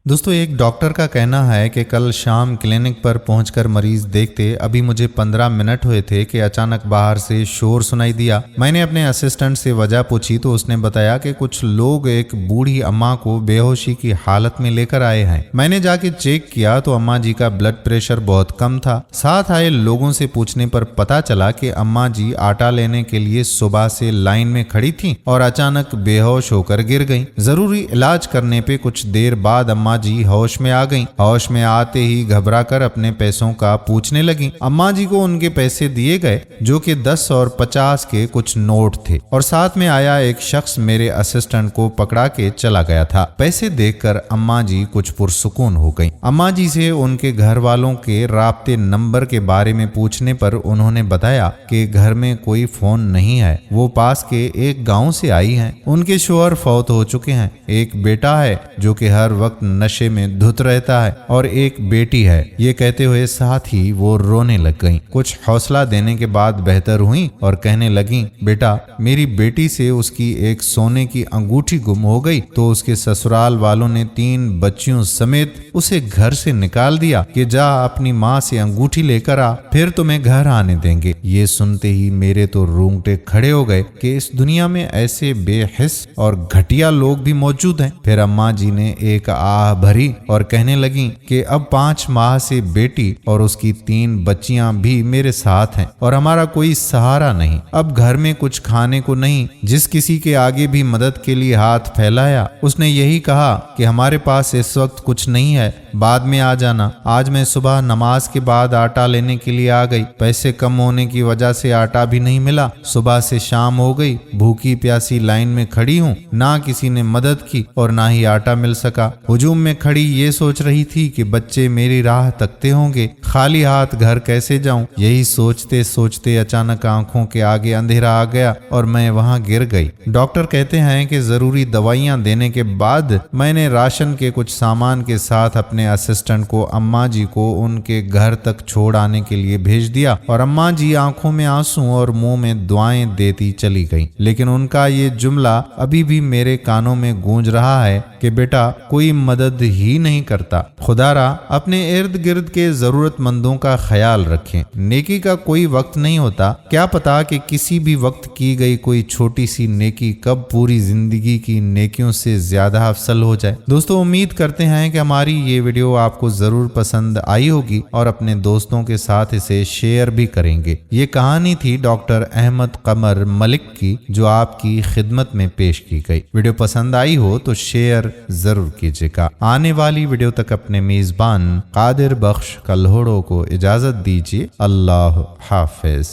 दोस्तों, एक डॉक्टर का कहना है कि कल शाम क्लिनिक पर पहुंचकर मरीज देखते अभी मुझे 15 मिनट हुए थे कि अचानक बाहर से शोर सुनाई दिया। मैंने अपने असिस्टेंट से वजह पूछी तो उसने बताया कि कुछ लोग एक बूढ़ी अम्मा को बेहोशी की हालत में लेकर आए हैं। मैंने जाके चेक किया तो अम्मा जी का ब्लड प्रेशर बहुत कम था। साथ आए लोगों से पूछने पर पता चला कि अम्मा जी आटा लेने के लिए सुबह से लाइन में खड़ी थी और अचानक बेहोश होकर गिर गईं। जरूरी इलाज करने पे कुछ देर बाद अम्मा जी होश में आ गईं। होश में आते ही घबराकर अपने पैसों का पूछने लगी। अम्मा जी को उनके पैसे दिए गए जो कि 10 और 50 के कुछ नोट थे और साथ में आया एक शख्स मेरे असिस्टेंट को पकड़ा के चला गया था। पैसे देखकर अम्मा जी कुछ पुरसुकून हो गईं। अम्मा जी से उनके घर वालों के राब्ते नंबर के बारे में पूछने पर उन्होंने बताया कि घर में कोई फोन नहीं है। वो पास के एक गांव से आई हैं। उनके शौहर फौत हो चुके हैं। एक बेटा है जो कि हर वक्त नशे में धुत रहता है और एक बेटी है। ये कहते हुए साथ ही वो रोने लग गईं। कुछ हौसला देने के बाद बेहतर हुई और कहने लगी, बेटा, मेरी बेटी से उसकी एक सोने की अंगूठी गुम हो गई तो उसके ससुराल वालों ने 3 बच्चियों समेत उसे घर से निकाल दिया कि जा अपनी माँ से अंगूठी लेकर आ, फिर तुम्हें घर आने देंगे। ये सुनते ही मेरे तो रोंगटे खड़े हो गए कि इस दुनिया में ऐसे बेहिस और घटिया लोग भी मौजूद हैं। फिर अम्मा जी ने एक आह भरी और कहने लगी कि अब 5 माह से बेटी और उसकी 3 बच्चियां भी मेरे साथ हैं और हमारा कोई सहारा नहीं। अब घर में कुछ खाने को नहीं। जिस किसी के आगे भी मदद के लिए हाथ फैलाया उसने यही कहा कि हमारे पास इस वक्त कुछ नहीं है, बाद में आ जाना। आज मैं सुबह नमाज के बाद आटा लेने के लिए आ गई। पैसे कम होने की वजह से आटा भी नहीं मिला। सुबह से शाम हो गई, भूखी प्यासी लाइन में खड़ी हूँ। ना किसी ने मदद की और ना ही आटा मिल सका। हुजूम में खड़ी ये सोच रही थी कि बच्चे मेरी राह तकते होंगे, खाली हाथ घर कैसे जाऊं। यही सोचते सोचते अचानक आंखों के आगे अंधेरा आ गया और मैं वहां गिर गई। डॉक्टर कहते हैं कि जरूरी दवाइयां देने के बाद मैंने राशन के कुछ सामान के साथ अपने असिस्टेंट को अम्मा जी को उनके घर तक छोड़ आने के लिए भेज दिया और अम्मा जी आंखों में आंसू और मुंह में दुआएं देती चली गईं। लेकिन उनका ये जुमला अभी भी मेरे कानों में गूंज रहा है कि बेटा, कोई मदद ही नहीं करता। खुदारा अपने इर्द गिर्द के जरूरतमंदों का ख्याल रखें। नेकी का कोई वक्त नहीं होता। क्या पता कि किसी भी वक्त की गई कोई छोटी सी नेकी कब पूरी जिंदगी की नेकियों से ज्यादा अफसल हो जाए। दोस्तों, उम्मीद करते हैं कि हमारी ये वीडियो आपको जरूर पसंद आई होगी और अपने दोस्तों के साथ इसे शेयर भी करेंगे। ये कहानी थी डॉक्टर अहमद कमर मलिक की जो आपकी खिदमत में पेश की गई। वीडियो पसंद आई हो तो शेयर जरूर कीजिएगा। आने वाली वीडियो तक अपने मेजबान कादिर बख्श कल्होड़ो को इजाजत दीजिए। अल्लाह हाफिज।